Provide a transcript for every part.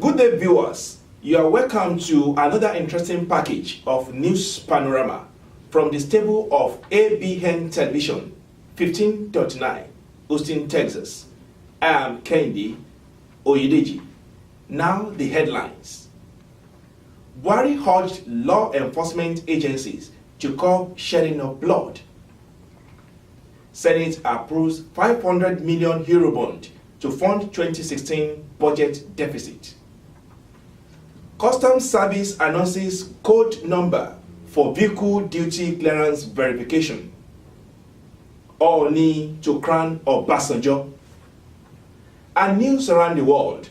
Good day, viewers. You are welcome to another interesting package of News Panorama from the stable of ABN Television, 1539, Austin, Texas. I am Kendi Oyedeji. Now the headlines. Buhari urged law enforcement agencies to curb shedding of blood. Senate approves 500 million Eurobond to fund 2016 budget deficit. Customs Service announces code number for vehicle duty clearance verification. Oni to crown Obasanjo. And news around the world.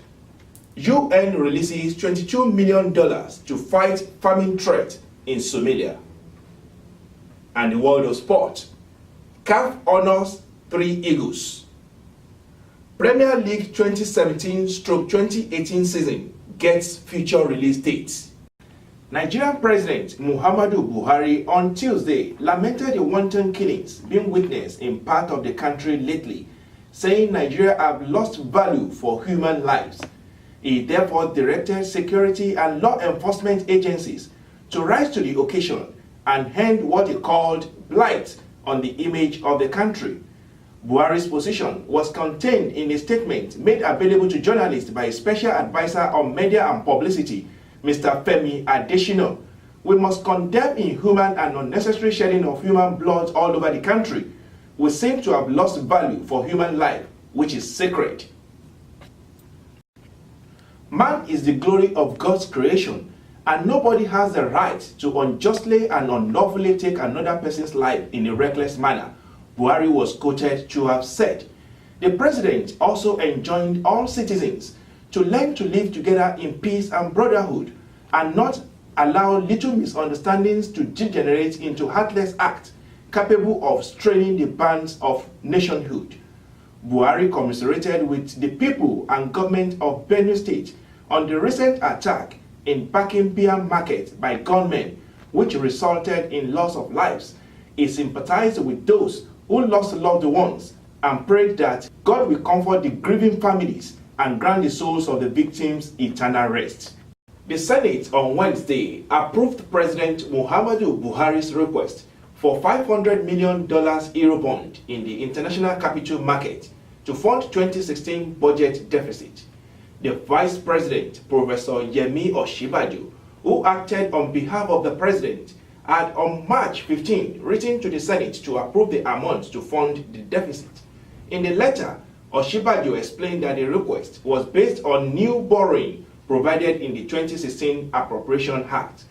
UN releases $22 million to fight famine threat in Somalia. And the world of sport. CAF honors 3 Eagles. Premier League 2017-2018 season gets future release dates. Nigerian President Muhammadu Buhari on Tuesday lamented the wanton killings being witnessed in part of the country lately, saying Nigeria have lost value for human lives. He therefore directed security and law enforcement agencies to rise to the occasion and end what he called blight on the image of the country. Buhari's position was contained in a statement made available to journalists by a special advisor on media and publicity, Mr. Femi Adesina. We must condemn inhuman and unnecessary shedding of human blood all over the country. We seem to have lost value for human life, which is sacred. Man is the glory of God's creation, and nobody has the right to unjustly and unlawfully take another person's life in a reckless manner, Buhari was quoted to have said. The president also enjoined all citizens to learn to live together in peace and brotherhood and not allow little misunderstandings to degenerate into heartless acts capable of straining the bands of nationhood. Buhari commiserated with the people and government of Benue State on the recent attack in Bakimbia Market by gunmen, which resulted in loss of lives. He sympathized with those who lost loved ones and prayed that God will comfort the grieving families and grant the souls of the victims eternal rest. The Senate on Wednesday approved President Muhammadu Buhari's request for $500 million Eurobond in the international capital market to fund 2016 budget deficit. The Vice President, Professor Yemi Osinbajo, who acted on behalf of the President, had on March 15 written to the Senate to approve the amount to fund the deficit. In the letter, Osinbajo explained that the request was based on new borrowing provided in the 2016 Appropriation Act.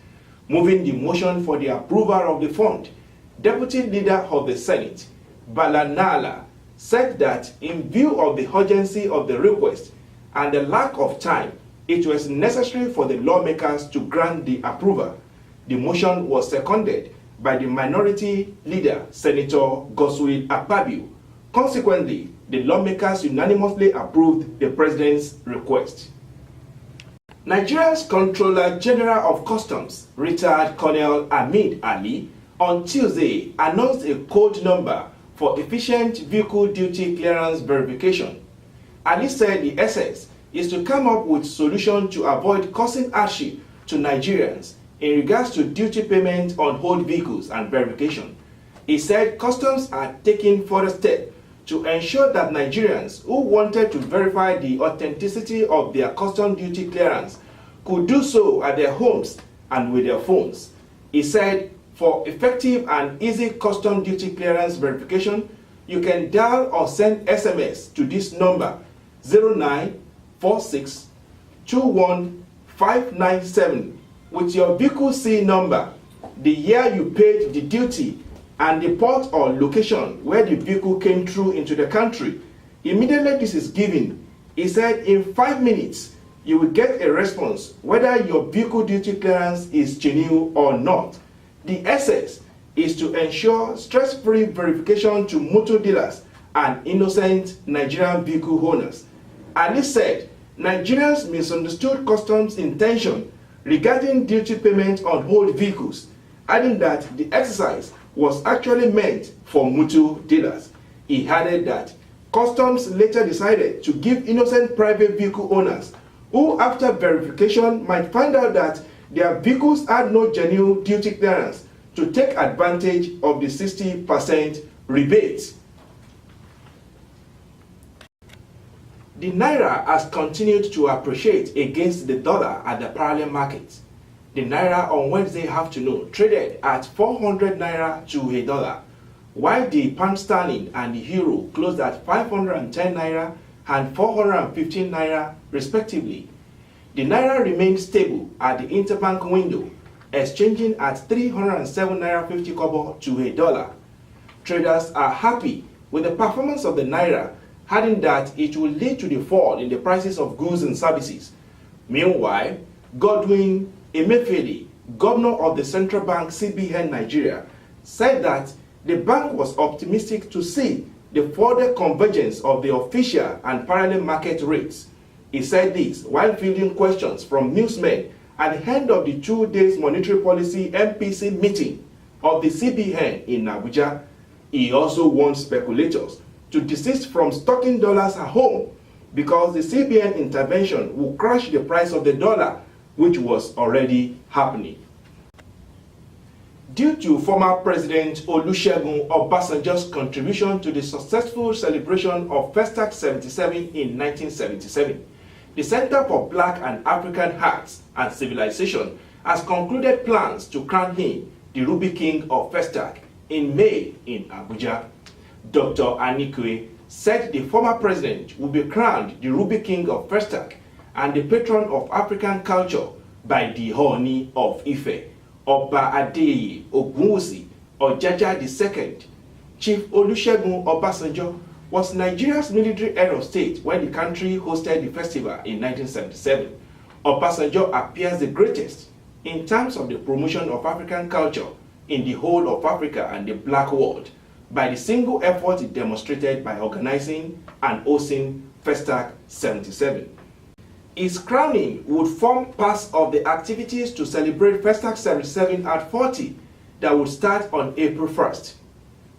Moving the motion for the approval of the fund, Deputy Leader of the Senate, Bala Nala, said that in view of the urgency of the request and the lack of time, it was necessary for the lawmakers to grant the approval. The motion was seconded by the minority leader, Senator Godswill Akpabio. Consequently, the lawmakers unanimously approved the president's request. Nigeria's Controller General of Customs, retired Colonel Ahmed Ali, on Tuesday announced a code number for efficient vehicle duty clearance verification. Ali said the essence is to come up with solutions to avoid causing hardship to Nigerians in regards to duty payment on old vehicles and verification. He said customs are taking further steps to ensure that Nigerians who wanted to verify the authenticity of their custom duty clearance could do so at their homes and with their phones. He said for effective and easy custom duty clearance verification, you can dial or send SMS to this number 0946 21597 with your vehicle C number, the year you paid the duty, and the port or location where the vehicle came through into the country. Immediately this is given, he said in 5 minutes, you will get a response whether your vehicle duty clearance is genuine or not. The essence is to ensure stress-free verification to motor dealers and innocent Nigerian vehicle owners. Ali said Nigerians misunderstood customs' intention regarding duty payment on old vehicles, adding that the exercise was actually meant for motor dealers. He added that customs later decided to give innocent private vehicle owners who after verification might find out that their vehicles had no genuine duty clearance to take advantage of the 60% rebate. The Naira has continued to appreciate against the dollar at the parallel market. The Naira on Wednesday afternoon traded at 400 Naira to a dollar, while the pound sterling and the euro closed at 510 Naira and 415 Naira respectively. The Naira remained stable at the interbank window, exchanging at 307 Naira 50 kobo to a dollar. Traders are happy with the performance of the Naira, adding that it will lead to the fall in the prices of goods and services. Meanwhile, Godwin Emefiele, governor of the Central Bank CBN Nigeria, said that the bank was optimistic to see the further convergence of the official and parallel market rates. He said this while fielding questions from newsmen at the end of the 2 days monetary policy MPC meeting of the CBN in Abuja. He also warned speculators to desist from stocking dollars at home because the CBN intervention will crash the price of the dollar, which was already happening. Due to former President Olusegun Obasanjo's contribution to the successful celebration of Festac 77 in 1977, the Center for Black and African Arts and Civilization has concluded plans to crown him the Ruby King of Festac in May in Abuja. Dr. Anikwe said the former president will be crowned the Ruby King of Festac and the patron of African culture by the Ooni of Ife, Oba Adeyeye Ogunwusi Ojaja II. Chief Olusegun Obasanjo was Nigeria's military head of state when the country hosted the festival in 1977. Obasanjo appears the greatest in terms of the promotion of African culture in the whole of Africa and the Black world by the single effort it demonstrated by organizing and hosting Festac 77. His crowning would form part of the activities to celebrate Festac 77 at 40 that would start on April 1st.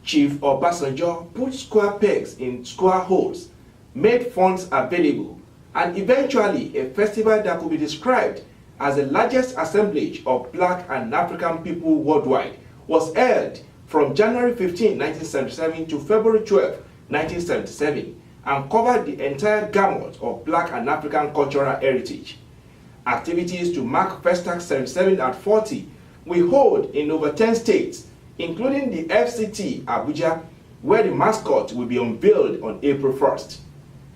Chief Obasanjo put square pegs in square holes, made funds available, and eventually a festival that could be described as the largest assemblage of Black and African people worldwide was held from January 15, 1977 to February 12, 1977, and covered the entire gamut of Black and African cultural heritage. Activities to mark Festac 77 at 40 will hold in over 10 states, including the FCT Abuja, where the mascot will be unveiled on April 1st.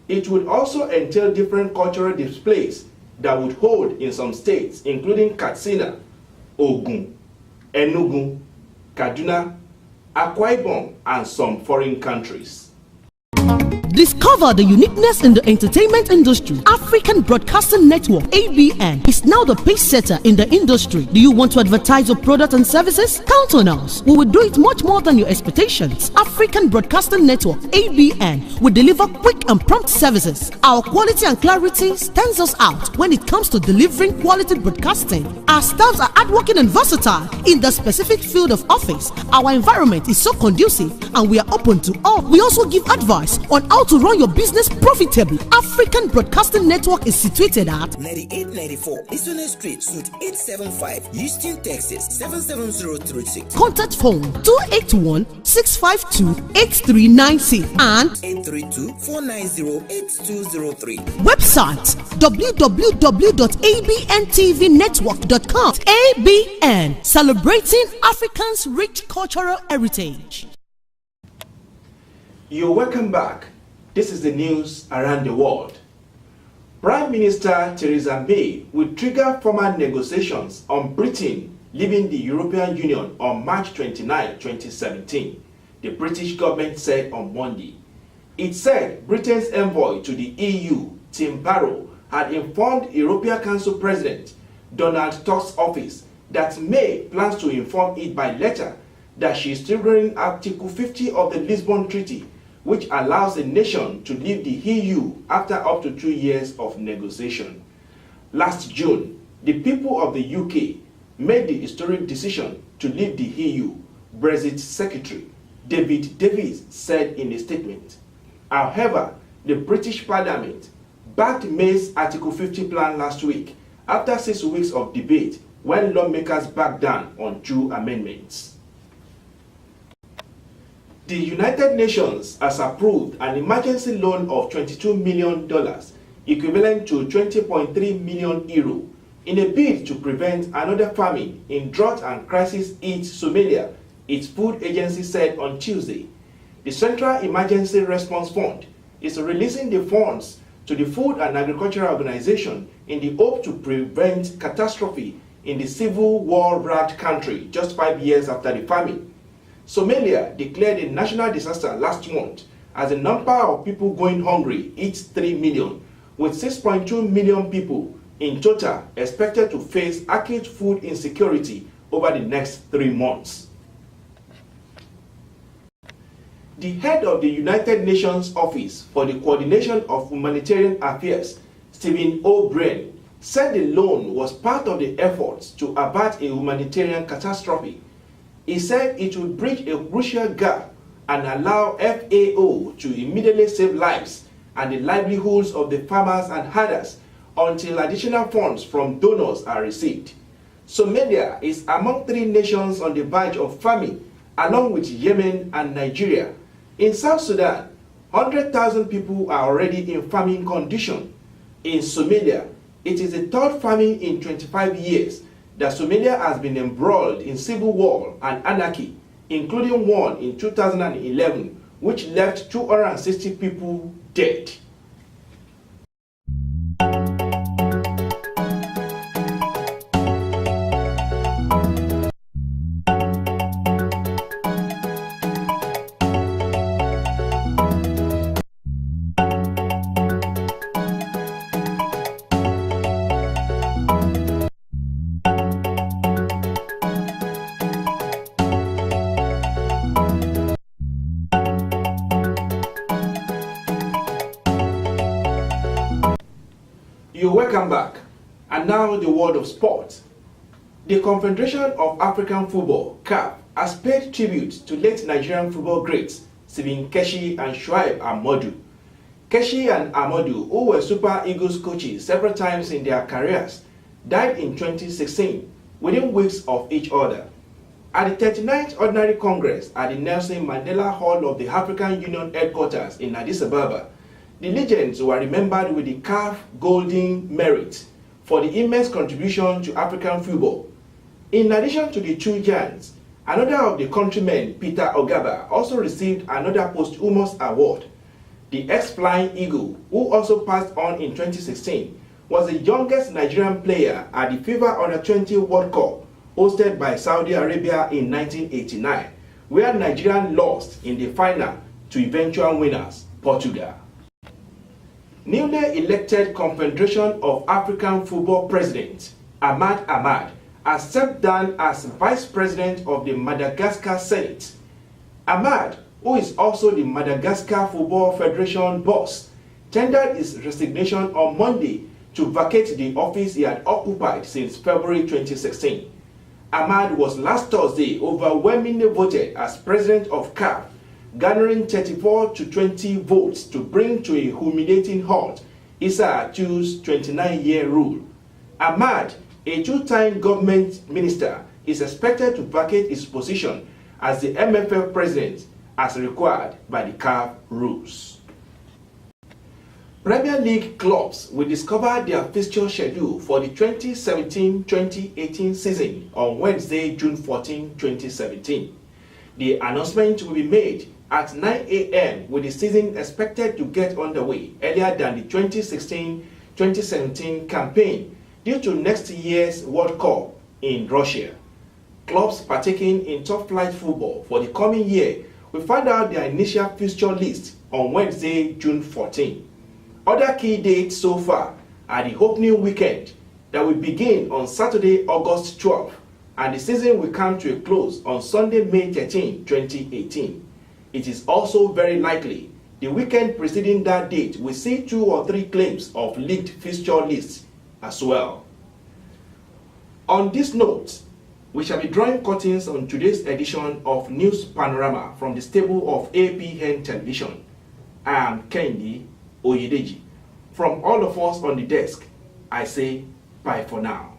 It would also entail different cultural displays that would hold in some states, including Katsina, Ogun, Enugu, Kaduna, Akwa Ibom, and some foreign countries. Discover the uniqueness in the entertainment industry. African Broadcasting Network (ABN) is now the pace setter in the industry. Do you want to advertise your product and services? Count on us. We will do it much more than your expectations. African Broadcasting Network (ABN) will deliver quick and prompt services. Our quality and clarity stands us out when it comes to delivering quality broadcasting. Our staffs are hardworking and versatile in the specific field of office. Our environment is so conducive and we are open to all. We also give advice on how to run your business profitably. African Broadcasting Network is situated at 9894 Eastern Street, Suite 875, Houston, Texas 77036. Contact phone 281-652-8396 and 832-490-8203. Website www.abntvnetwork.com. ABN, celebrating Africans' rich cultural heritage. You're welcome back. This is the news around the world. Prime Minister Theresa May will trigger formal negotiations on Britain leaving the European Union on March 29, 2017, the British government said on Monday. It said Britain's envoy to the EU, Tim Barrow, had informed European Council President Donald Tusk's office that May plans to inform it by letter that she is triggering Article 50 of the Lisbon Treaty, which allows a nation to leave the EU after up to 2 years of negotiation. Last June, the people of the UK made the historic decision to leave the EU, Brexit Secretary David Davis said in a statement. However, the British Parliament backed May's Article 50 plan last week after 6 weeks of debate when lawmakers backed down on 2 amendments. The United Nations has approved an emergency loan of $22 million, equivalent to 20.3 million euro, in a bid to prevent another famine in drought and crisis hit Somalia, its food agency said on Tuesday. The Central Emergency Response Fund is releasing the funds to the Food and Agricultural Organization in the hope to prevent catastrophe in the civil war-wracked country just 5 years after the famine. Somalia declared a national disaster last month as the number of people going hungry hit 3 million, with 6.2 million people in total expected to face acute food insecurity over the next 3 months. The head of the United Nations Office for the Coordination of Humanitarian Affairs, Stephen O'Brien, said the loan was part of the efforts to avert a humanitarian catastrophe. He said it would bridge a crucial gap and allow FAO to immediately save lives and the livelihoods of the farmers and herders until additional funds from donors are received. Somalia is among 3 nations on the verge of famine, along with Yemen and Nigeria. In South Sudan, 100,000 people are already in famine condition. In Somalia, it is the 3rd famine in 25 years that Somalia has been embroiled in civil war and anarchy, including one in 2011, which left 260 people dead. You're welcome back. And now the world of sport. The Confederation of African Football, CAF, has paid tribute to late Nigerian football greats Stephen Keshi and Shuaib Ahmadu. Keshi and Ahmadu, who were Super Eagles coaches several times in their careers, died in 2016 within weeks of each other. At the 39th Ordinary Congress at the Nelson Mandela Hall of the African Union headquarters in Addis Ababa, the legends were remembered with the CAF Golden Merit for the immense contribution to African football. In addition to the 2 giants, another of the countrymen, Peter Ogaba, also received another posthumous award. The ex-Flying Eagle, who also passed on in 2016, was the youngest Nigerian player at the FIFA Under-20 World Cup hosted by Saudi Arabia in 1989, where Nigeria lost in the final to eventual winners, Portugal. Newly elected Confederation of African Football President Ahmad Ahmad has stepped down as Vice President of the Madagascar Senate. Ahmad, who is also the Madagascar Football Federation boss, tendered his resignation on Monday to vacate the office he had occupied since February 2016. Ahmad was last Thursday overwhelmingly voted as president of CAF, garnering 34 to 20 votes to bring to a humiliating halt Issa Attu's 29-year rule. Ahmad, a 2-time government minister, is expected to vacate his position as the MFF president as required by the CAF rules. Premier League clubs will discover their fixture schedule for the 2017-2018 season on Wednesday, June 14, 2017. The announcement will be made at 9 a.m. with the season expected to get underway earlier than the 2016-2017 campaign due to next year's World Cup in Russia. Clubs partaking in top-flight football for the coming year will find out their initial fixture list on Wednesday, June 14. Other key dates so far are the opening weekend that will begin on Saturday, August 12, and the season will come to a close on Sunday, May 13, 2018. It is also very likely the weekend preceding that date will see 2 or 3 claims of leaked fixture lists as well. On this note, we shall be drawing curtains on today's edition of News Panorama from the stable of ABN Television. I am Kendi Oyedeji. From all of us on the desk, I say bye for now.